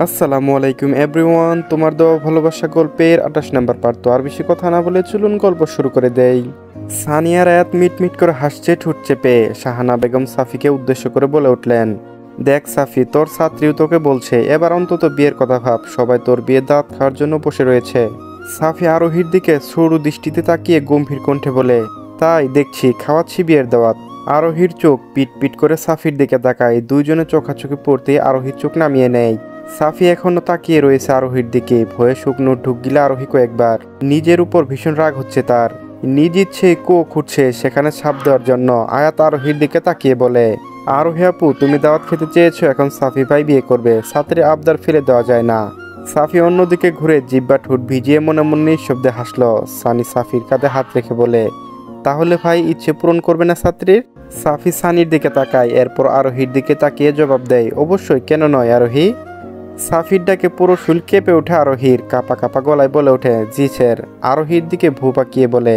আসসালামু আলাইকুম এভরিওয়ান, তোমার দেওয়া ভালোবাসা গল্পের 28 নাম্বার পার্ট। তো আর বেশি কথা না বলে চলুন গল্প শুরু করে দেই। সানিয়া রায়াত মিট করে হাসছে ঠোঁট চেপে। শাহানা বেগম সাফিকে উদ্দেশ্য করে বলে উঠলেন, দেখ সাফি, তোর ছাত্রীও তোকে বলছে এবার অন্তত বিয়ের কথা ভাব। সবাই তোর বিয়ের দাওয়াত খাওয়ার জন্য বসে রয়েছে। সাফি আরোহীর দিকে সরু দৃষ্টিতে তাকিয়ে গম্ভীর কণ্ঠে বলে, তাই দেখছি, খাওয়াচ্ছি বিয়ের দাওয়াত। আরোহীর চোখ পিট পিট করে সাফির দিকে তাকায়। দুইজনে চোখাচোখি পড়তেই আরোহীর চোখ নামিয়ে নেয়। সাফি এখনো তাকিয়ে রয়েছে আরোহীর দিকে। ভয়ে শুকনো ঢুক গিলে আরোহী কয়েকবার। নিজের উপর ভীষণ রাগ হচ্ছে তার। নিজ ইচ্ছে খুঁড়ছে সেখানে ছাপ দেওয়ার জন্য। আয়াত আরোহীর দিকে তাকিয়ে বলে, আরোহী আপু, তুমি দাওয়াত খেতে চেয়েছো, এখন সাফি ভাই বিয়ে করবে, ছাত্রীর আবদার ফেলে দেওয়া যায় না। সাফি অন্যদিকে ঘুরে জিব্বা ঠোঁট ভিজিয়ে মনে মনে নিঃশব্দে হাসলো। সানি সাফির কাঁধে হাত রেখে বলে, তাহলে ভাই ইচ্ছে পূরণ করবে না ছাত্রীর? সাফি সানির দিকে তাকায়, এরপর আরোহীর দিকে তাকিয়ে জবাব দেয়, অবশ্যই, কেন নয় আরোহী। সাফির ডাকে পুরো শুল কেঁপে ওঠে আরোহীর। কাপা কাপা গলায় বলে ওঠে, জি স্যার। আরোহীর দিকে ভূ পাকিয়ে বলে,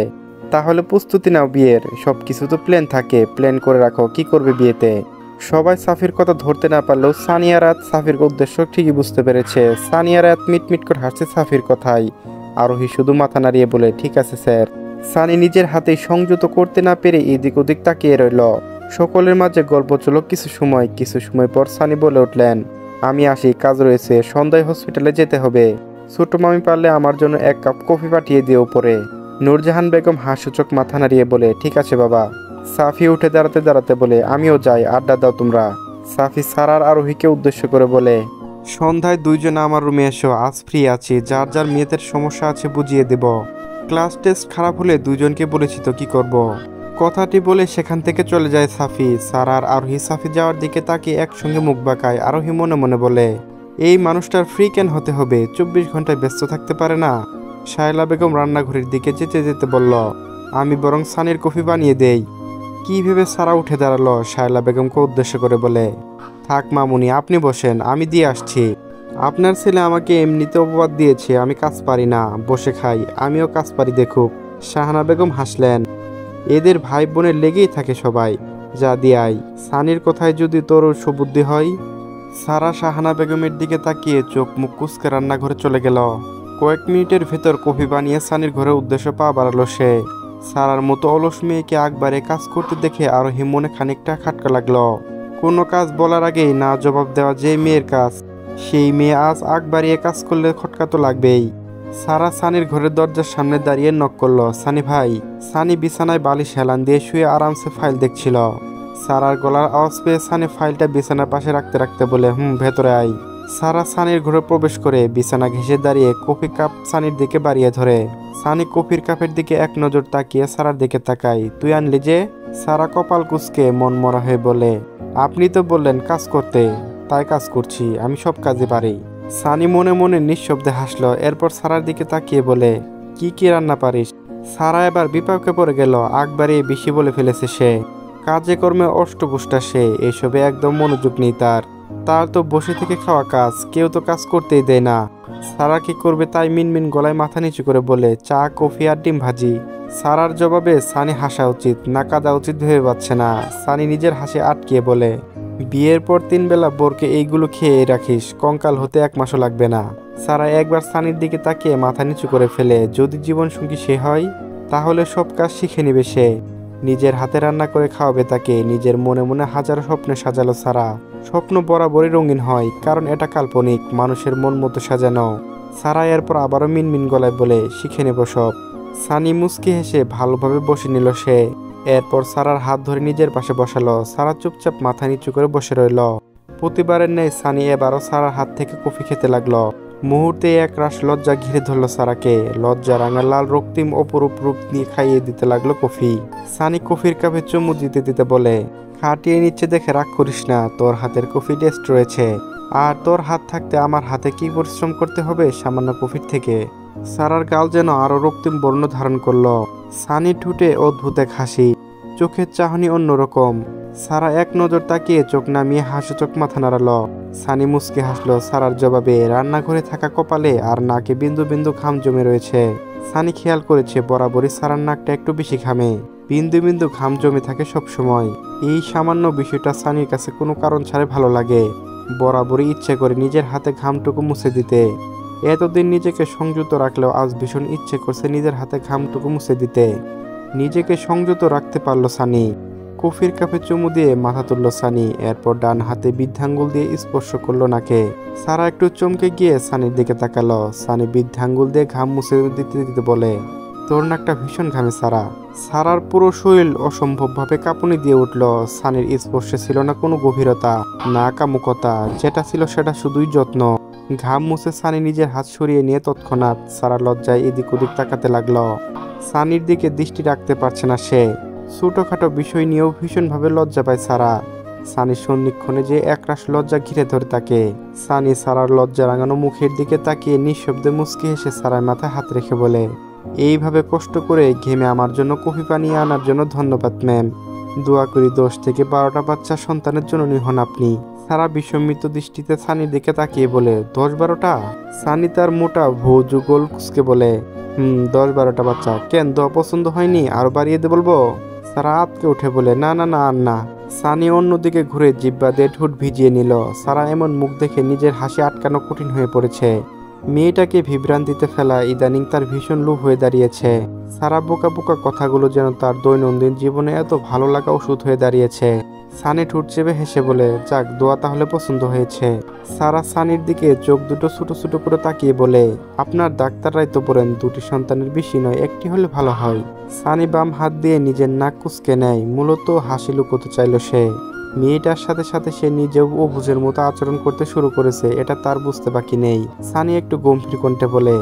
তাহলে প্রস্তুতি নাও বিয়ের। সব কিছু তো প্ল্যান থাকে, প্ল্যান করে রাখো কি করবে বিয়েতে। সবাই সাফির কথা ধরতে না পারলেও সানিয়া রাত সাফির উদ্দেশ্য ঠিকই বুঝতে পেরেছে। সানিয়া রাত মিটমিট করে হাসছে সাফির কথায়। আরোহী শুধু মাথা নাড়িয়ে বলে, ঠিক আছে স্যার। সানি নিজের হাতেই সংযত করতে না পেরে এদিক ওদিক তাকিয়ে রইল। সকলের মাঝে গল্প চলো কিছু সময় পর সানি বলে উঠলেন, আমি আসি, কাজ রয়েছে, সন্ধ্যায় হসপিটালে যেতে হবে। ছোট মামি পারলে আমার জন্য 1 কাপ কফি পাঠিয়ে দিয়ে উপরে। নূরজাহান বেগম হাসূচক মাথা নাড়িয়ে বলে, ঠিক আছে বাবা। সাফি উঠে দাঁড়াতে বলে, আমিও যাই, আড্ডা দাও তোমরা। সাফি সারার আরোহীকে উদ্দেশ্য করে বলে, সন্ধ্যায় দুইজনে আমার রুমে এসো, আজ ফ্রি আছি, যার যার মেয়েদের সমস্যা আছে বুঝিয়ে দেব। ক্লাস টেস্ট খারাপ হলে দুইজনকে বলেছি তো কি করব। কথাটি বলে সেখান থেকে চলে যায় সাফি। সারার আরোহী সাফি যাওয়ার দিকে তাকিয়ে একসঙ্গে মুখ বাঁকায়। আরোহী মনে মনে বলে, এই মানুষটার ফ্রি কেন হতে হবে, 24 ঘন্টায় ব্যস্ত থাকতে পারে না। শায়লা বেগম রান্নাঘরের দিকে যেতে বলল, আমি বরং সানির কফি বানিয়ে দেই। কি ভেবে সারা উঠে দাঁড়ালো। শায়লা বেগমকে উদ্দেশ্য করে বলে, থাক মামুনি, আপনি বসেন, আমি দিয়ে আসছি। আপনার ছেলে আমাকে এমনিতে অপবাদ দিয়েছে আমি কাজ পারি না, বসে খাই, আমিও কাজ পারি দেখুক। শাহানা বেগম হাসলেন, এদের ভাই বোনের লেগেই থাকে সবাই, যা দিয়াই। সানির কথায় যদি তোর সুবুদ্ধি হয়। সারা শাহানা বেগমের দিকে তাকিয়ে চোখ মুখ কুচকে রান্নাঘরে চলে গেল। কয়েক মিনিটের ভেতর কফি বানিয়ে সানির ঘরে উদ্দেশ্য পা বাড়ালো সে। সারার মতো অলস মেয়েকে একবারে কাজ করতে দেখে আরোহী মনে খানিকটা খাটকা লাগলো। কোনো কাজ বলার আগেই না জবাব দেওয়া যে মেয়ের কাজ, সেই মেয়ে আজ আগ বাড়িয়ে কাজ করলে খটকা তো লাগবেই। সারা সানির ঘরের দরজার সামনে দাঁড়িয়ে নক করলো, সানি ভাই। সানি বিছানায় বালিশ হেলান দিয়ে শুয়ে আরামসে ফাইল দেখছিল। সারার গলার আওয়াজ পেয়ে সানি ফাইলটা বিছানার পাশে রাখতে বলে, ভেতরে আই। সারা সানির ঘরে প্রবেশ করে বিছানা ঘেঁষে দাঁড়িয়ে কফি কাপ সানির দিকে বাড়িয়ে ধরে। সানি কফির কাপের দিকে এক নজর তাকিয়ে সারার দিকে তাকাই, তুই আনলি যে? সারা কপাল কুঁচকে মন মরা হয়ে বলে, আপনি তো বললেন কাজ করতে, তাই কাজ করছি, আমি সব কাজে পারি। সানি মনে মনে নিঃশব্দে হাসলো। এরপর সারার দিকে তাকিয়ে বলে, কি রান্না পারিস? সারা এবার বিপাকে পড়ে গেল। আগ বাড়িয়ে বেশি বলে ফেলেছে সে। কাজে কর্মে অষ্টপুষ্টা সে, এসবে একদম মনোযোগ নেই তার। তার তো বসে থেকে খাওয়া কাজ, কেউ তো কাজ করতেই দেয় না। সারা কি করবে তাই মিনমিন গলায় মাথা নিচু করে বলে, চা, কফি আর ডিম ভাজি। সারার জবাবে সানি হাসা উচিত না কাঁদা উচিত ভেবে পাচ্ছে না। সানি নিজের হাসি আটকিয়ে বলে, বিয়ের পর 3 বেলা বোরকে এইগুলো খেয়ে রাখিস, কঙ্কাল হতে 1 মাসও লাগবে না। সারা একবার সানির দিকে তাকিয়ে মাথা নিচু করে ফেলে, যদি জীবন সঙ্গী সে হয় তাহলে সব কাজ শিখে নিবে সে। নিজের হাতে রান্না করে খাওয়াবে তাকে। নিজের মনে মনে হাজারো স্বপ্নে সাজালো সারা। স্বপ্ন বরাবরই রঙিন হয়, কারণ এটা কাল্পনিক, মানুষের মন মতো সাজানো। সারা এরপর আবারও মিনমিন গলায় বলে, শিখে নেব সব। সানি মুচকি হেসে ভালোভাবে বসে নিল সে। এরপর সারার হাত ধরে নিজের পাশে বসালো। সারা চুপচাপ মাথা নিচু করে বসে রইল। প্রতিবারের ন্যায় সানি এবারও সারার হাত থেকে কফি খেতে লাগলো। মুহূর্তে এক রাশ লজ্জা ঘিরে ধরলো সারাকে। লজ্জা রাঙা লাল রক্তিম অপরূপ রূপ নিয়ে খাইয়ে দিতে লাগলো কফি। সানি কফির কাপে চুমু দিতে বলে, খাটিয়ে নিচ্ছে দেখে রাগ করিস না, তোর হাতের কফি টেস্ট রয়েছে। আর তোর হাত থাকতে আমার হাতে কি পরিশ্রম করতে হবে সামান্য কফির থেকে। সারার গাল যেন আরো রক্তিম বর্ণ ধারণ করলো। সানি ঠুটে অদ্ভুত এক হাসি, চোখের চাহনি অন্যরকম। সারা এক নজর তাকিয়ে চোখ নামিয়ে হাসুচোখ মাথা নাড়ালো। সানি মুচকে হাসলো সারার জবাবে। রান্নাঘরে থাকা কপালে আর নাকে বিন্দু বিন্দু ঘাম জমে রয়েছে। সানি খেয়াল করেছে বরাবরই সারার নাকটা একটু বেশি ঘামে। বিন্দু বিন্দু ঘাম জমে থাকে সব সময়। এই সামান্য বিষয়টা সানির কাছে কোনো কারণ ছাড়াই ভালো লাগে। বরাবরই ইচ্ছে করে নিজের হাতে ঘামটুকু মুছে দিতে। এতদিন নিজেকে সংযত রাখলেও আজ ভীষণ ইচ্ছে করছে নিজের হাতে ঘামটুকু মুছে দিতে। নিজেকে সংযত রাখতে পারল সানি। কফির কাপে চুমু দিয়ে মাথা তুলল সানি, এরপর ডান হাতে বৃদ্ধাঙ্গুল দিয়ে স্পর্শ করলো নাকে। সারা একটু চমকে গিয়ে সানির দিকে তাকালো। সানি বৃদ্ধাঙ্গুল দিয়ে ঘাম মুছে দিতে দিতে বলে, তোর নাকটা ভীষণ ঘামে সারা। সারার পুরো শরীর অসম্ভবভাবে কাঁপুনি দিয়ে উঠল। সানির স্পর্শে ছিল না কোনো গভীরতা, না কামুকতা, যেটা ছিল সেটা শুধুই যত্ন। ঘাম মুছে সানি নিজের হাত সরিয়ে নিয়ে তৎক্ষণাৎ সারা লজ্জায় এদিক ওদিক তাকাতে লাগলো। সানির দিকে দৃষ্টি রাখতে পারছে না সে। ছোটখাটো বিষয় নিয়েও ভীষণভাবে লজ্জা পায় সারা। সানির সন্নিক্ষণে যে একরাশ লজ্জা ঘিরে ধরে তাকে। সানি সারার লজ্জা রাঙানো মুখের দিকে তাকিয়ে নিঃশব্দে মুচকি হেসে সারার মাথায় হাত রেখে বলে, এইভাবে কষ্ট করে ঘেমে আমার জন্য কফি পানি আনার জন্য ধন্যবাদ ম্যাম। দোয়া করি 10 থেকে 12টা বাচ্চা সন্তানের জননী হন আপনি। সারা বিস্মিত দৃষ্টিতে সানির দিকে তাকিয়ে বলে, 10-12টা? সানি তার মোটা ভুজ যুগল কুচকে বলে, 10-12টা বাচ্চা। কেন, দোয়া পছন্দ হয়নি? আরো বাড়িয়ে দে বলবো? সারা আতকে উঠে বলে, না না না আর না। সানি অন্যদিকে ঘুরে জিব্বা দিয়ে ঠোঁট ভিজিয়ে নিল। সারা এমন মুখ দেখে নিজের হাসি আটকানো কঠিন হয়ে পড়েছে। মেয়েটাকে বিভ্রান্তিতে ফেলা ইদানিং তার ভীষণ লোভ হয়ে দাঁড়িয়েছে। সারা বোকা বোকা কথাগুলো যেন তার দৈনন্দিন জীবনে এত ভালো লাগা ওষুধ হয়ে দাঁড়িয়েছে। সানি ঠোঁট চেপে হেসে বলে, যাক, দোয়া তাহলে পছন্দ হয়েছে। সারা সানির দিকে চোখ দুটো ছোট ছোট করে তাকিয়ে বলে, আপনার ডাক্তাররাই তো বলেন 2টি সন্তানের বেশি নয়, 1টি হলে ভালো হয়। সানি বাম হাত দিয়ে নিজের নাক কুঁচকে নেয়। মূলত হাসি লুকোতে চাইল সে। মেয়েটার সাথে সাথে সে নিজেও অবুঝের মতো আচরণ করতে শুরু করেছে, এটা তার বুঝতে বাকি নেই। সানি একটু গম্ভীর কণ্ঠে বলে,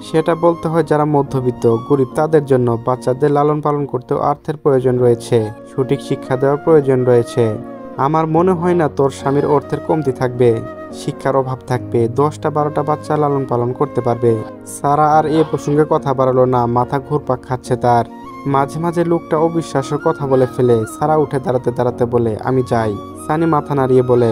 সেটা বলতে হয় যারা মধ্যবিত্ত গরিব তাদের জন্য। বাচ্চাদের লালন পালন করতেও অর্থের প্রয়োজন রয়েছে, সঠিক শিক্ষা দেওয়ার প্রয়োজন রয়েছে। আমার মনে হয় না তোর স্বামীর অর্থের কমতি থাকবে, শিক্ষার অভাব থাকবে, 10টা-12টা বাচ্চা লালন পালন করতে পারবে। সারা আর এ প্রসঙ্গে কথা বাড়ালো না, মাথা ঘুরপাক খাচ্ছে তার। মাঝে মাঝে লোকটা অবিশ্বাস্য কথা বলে ফেলে। সারা উঠে দাঁড়াতে দাঁড়াতে বলে, আমি যাই। সানি মাথা নাড়িয়ে বলে,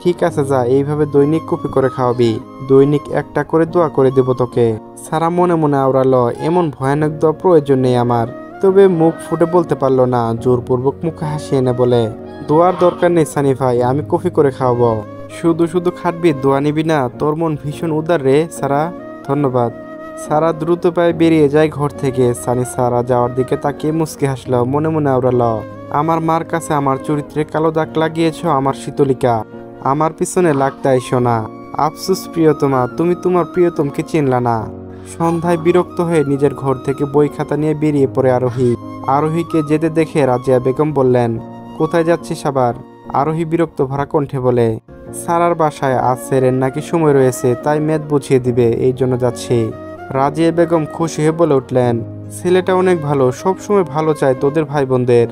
ঠিক আছে যা, এইভাবে দৈনিক কপি করে খাওয়াবি, দৈনিক একটা করে দোয়া করে দেব তোকে। সারা মনে মনে আওড়ালো, এমন ভয়ানক দোয়া প্রয়োজন নেই আমার। তবে মুখ ফুটে বলতে পারলো না, জোরপূর্বক মুখে হাসি এনে বলে, দোয়ার দরকার নেই সানি ভাই, আমি কফি করে খাওয়াবো। শুধু শুধু খাটবি, দোয়া নিবি না? তোর মন ভীষণ উদার রে সারা, ধন্যবাদ। সারা দ্রুত পায়ে বেরিয়ে যায় ঘর থেকে। সানি সারা যাওয়ার দিকে তাকিয়ে মুচকি হাসলো, মনে মনে আওড়ালো, আমার মার কাছে আমার চরিত্রে কালো দাগ লাগিয়েছ আমার শীতলিকা, আমার পিছনে লাগতে আইসো না। আফসুস প্রিয়তমা, তুমি তোমার প্রিয়তমকে চিনলা না। সন্ধ্যায় বিরক্ত হয়ে নিজের ঘর থেকে বই খাতা নিয়ে বেরিয়ে পড়ে আরোহী। আরোহীকে যেতে দেখে রাজিয়া বেগম বললেন, কোথায় যাচ্ছিস আবার? আরোহী বিরক্ত ভরা কণ্ঠে বলে, সারার বাসায় আজ সেরের নাকি সময় রয়েছে, তাই মেদ বুঝিয়ে দিবে, এই জন্য যাচ্ছি। রাজিয়া বেগম খুশি হয়ে বলে উঠলেন, ছেলেটা অনেক ভালো, সবসময় ভালো চায় তোদের ভাই বোনদের,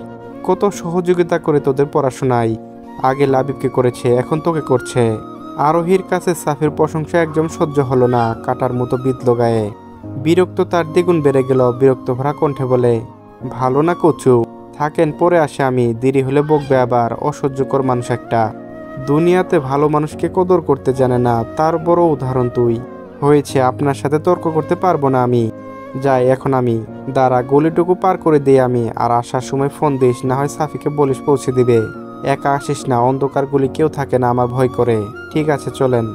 কত সহযোগিতা করে তোদের পড়াশোনায়। আগে লাবিবকে করেছে, এখন তোকে করছে। আরোহীর কাছে সাফির প্রশংসা একদম সহ্য হলো না, কাটার মতো বিঁধল গায়ে। বিরক্ত তার দ্বিগুণ বেড়ে গেল। বিরক্ত ভরা কণ্ঠে বলে, ভালো না কচু, থাকেন পরে আসে আমি, দেরি হলে বকবে আবার, অসহ্যকর মানুষ একটা। দুনিয়াতে ভালো মানুষকে কদর করতে জানে না, তার বড় উদাহরণ তুই। হয়েছে, আপনার সাথে তর্ক করতে পারবো না আমি, যাই এখন আমি। দাঁড়া, গলিটুকু পার করে দিই আমি, আর আসার সময় ফোন দিস, না হয় সাফিকে বলিস পৌঁছে দিবে। একা আসিস না, অন্ধকার গুলি কেউ থাকে না, আমার ভয় করে। ঠিক আছে চলেন।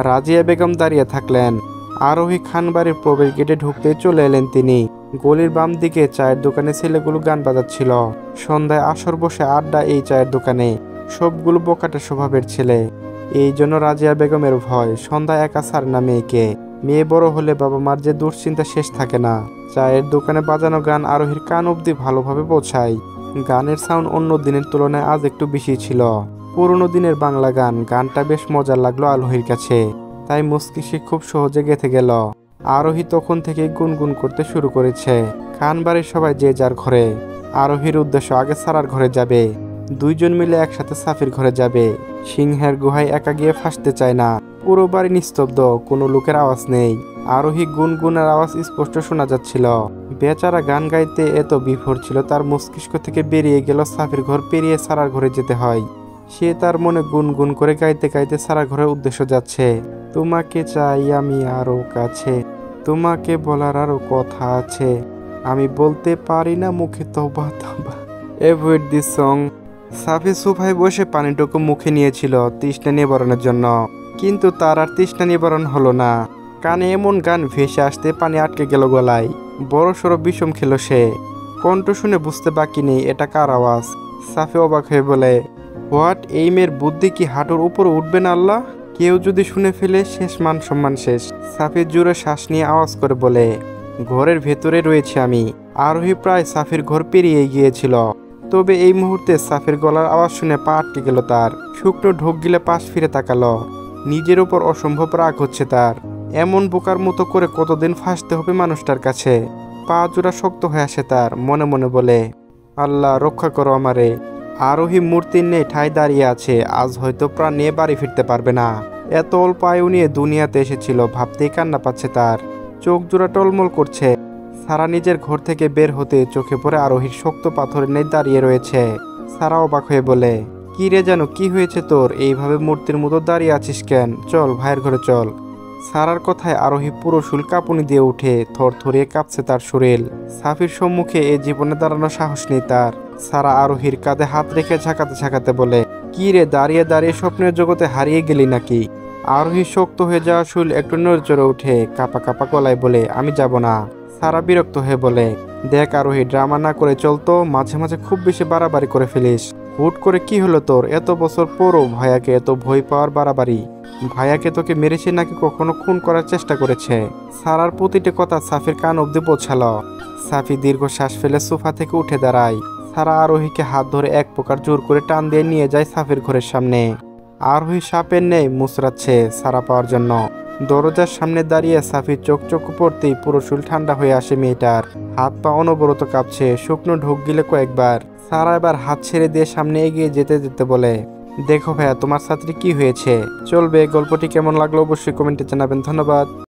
রাজিয়া বেগম দাঁড়িয়ে থাকলেন। আরোহী খান বাড়ির প্রবেশ গেটে ঢুকতে চলে এলেন তিনি। গলির বাম দিকে চায়ের দোকানে ছেলেগুলো গান বাজাচ্ছিল। সন্ধ্যায় আসর বসে আড্ডা এই চায়ের দোকানে। সবগুলো বকাটে স্বভাবের ছেলে, এই জন্য রাজিয়া বেগমের ভয়, সন্ধ্যা একা ছাড়ে না মেয়েকে। মেয়ে বড় হলে বাবা মার যে দুশ্চিন্তা শেষ থাকে না। চায়ের দোকানে বাজানো গান আরোহীর কান অবধি ভালোভাবে পৌঁছায়। গানের সাউন্ড অন্য দিনের তুলনায় আজ একটু বেশি ছিল। পুরোনো দিনের বাংলা গান, গানটা বেশ মজার লাগলো আরোহীর কাছে, তাই মস্তিষ্কে খুব সহজে গেঁথে গেল। আরোহী তখন থেকে গুনগুন করতে শুরু করেছে। খান বাড়ির সবাই যে যার ঘরে। আরোহীর উদ্দেশ্য আগে সারার ঘরে যাবে, দুইজন মিলে একসাথে সাফির ঘরে যাবে। সিংহের গুহায় একা গিয়ে ফাঁসতে চায় না। পুরো বাড়ি নিস্তব্ধ, কোনো লোকের আওয়াজ নেই। আরোহী গুনগুনের আওয়াজ স্পষ্ট শোনা যাচ্ছিল। বেচারা গান গাইতে এত বিভোর ছিল, তার মস্তিষ্ক থেকে বেরিয়ে গেল সাফির ঘর পেরিয়ে সারার ঘরে যেতে হয়। সে তার মনে গুনগুন করে গাইতে গাইতে সারার ঘরের উদ্দেশ্য যাচ্ছে। তোমাকে চাই আমি আরো কাছে, তোমাকে বলার আরো কথা আছে, আমি বলতে পারি না মুখে, তবা তবা। Avoid this song. সাফি সোফায় বসে পানিটুকু মুখে নিয়েছিল তৃষ্ণা নিবারণের জন্য, কিন্তু তার আর তৃষ্ণা নিবারণ হলো না। কানে এমন গান ভেসে আসতে পানি আটকে গেল গলায়। বড় সড়ো বিষম খেল সে। কণ্ঠ শুনে বুঝতে বাকি নেই এটা কার আওয়াজ। সাফি অবাক হয়ে বলে, হোয়াট, এই মেয়ের বুদ্ধি কি হাঁটুর উপর উঠবে না আল্লাহ? কেউ যদি শুনে ফেলে শেষ, মান সম্মান শেষ। সাফি জোরে শ্বাস নিয়ে আওয়াজ করে বলে, ঘরের ভেতরে রয়েছে আমি। আরোহী প্রায় সাফির ঘর পেরিয়ে গিয়েছিল, তবে এই মুহূর্তে সাফির গলার আওয়াজ শুনে পা আটকে গেল তার। শুকনো ঢোক গিলে পাশ ফিরে তাকালো। নিজের ওপর অসম্ভব রাগ হচ্ছে তার। এমন বোকার মতো করে কতদিন ফাঁসতে হবে মানুষটার কাছে। পা জোড়া শক্ত হয়ে আসে তার, মনে মনে বলে, আল্লাহ রক্ষা করো আমারে। আরোহী মূর্তির নেই ঠায় দাঁড়িয়ে আছে, আজ হয়তো প্রাণ নিয়ে বাড়ি ফিরতে পারবে না। এত অল্প আয়ু নিয়ে দুনিয়াতে এসেছিল, ভাবতেই কান্না পাচ্ছে তার। চোখ জোড়া টলমল করছে। সারা নিজের ঘর থেকে বের হতে চোখে পড়ে আরোহীর শক্ত পাথরের নেই দাঁড়িয়ে রয়েছে। সারা অবাক হয়ে বলে, কি রে জানো, কি হয়েছে তোর? এইভাবে মূর্তির মতো দাঁড়িয়ে আছিস কেন? চল ভাইয়ের ঘরে চল। সারার কথায় আরোহী পুরো শুল কাঁপুনি দিয়ে উঠে, থরথরিয়ে কাঁপছে তার শরীর। সাফির সম্মুখে এ জীবনে দাঁড়ানোর সাহস নেই তার। সারা আরোহীর কাঁধে হাত রেখে ঝাঁকাতে ঝাঁকাতে বলে, কি রে, দাঁড়িয়ে দাঁড়িয়ে স্বপ্নের জগতে হারিয়ে গেলি নাকি? আরোহী শক্ত হয়ে যাওয়া শুল একটু নড়চড়ে উঠে কাঁপা কাঁপা গলায় বলে, আমি যাব না। সারা বিরক্ত হয়ে বলে, দেখ আরোহী, ড্রামা না করে চলতো, মাঝে মাঝে খুব বেশি বাড়াবাড়ি করে ফেলিস। হুট করে কি হলো তোর? এত বছর পরও ভাইয়াকে এত ভয় পাওয়ার বাড়াবাড়ি। ভাইয়াকে তোকে মেরেছে নাকি কখনো খুন করার চেষ্টা করেছে? সারার প্রতিটি কথা সাফির কান অব্দি পৌঁছালো। সাফি দীর্ঘ শ্বাস ফেলে সোফা থেকে উঠে দাঁড়ায়। সারা আরোহীকে হাত ধরে এক প্রকার জোর করে টান দিয়ে নিয়ে যায় সাফির ঘরের সামনে। আরোহী সাপের নেই মুচড়াচ্ছে সারা পাওয়ার জন্য। দরজার সামনে দাঁড়িয়ে সাফির চোখ চোখ পড়তেই পুরো শুল ঠান্ডা হয়ে আসে মেয়েটার। হাত পা অনবরত কাঁপছে, শুকনো ঢোক গিলে কয়েকবার। সারা এবার হাত ছেড়ে দিয়ে সামনে এগিয়ে যেতে যেতে বলে, দেখো ভাইয়া, তোমার ছাত্রী কি হয়েছে? চলবে। গল্পটি কেমন লাগলো অবশ্যই কমেন্টে জানাবেন। ধন্যবাদ।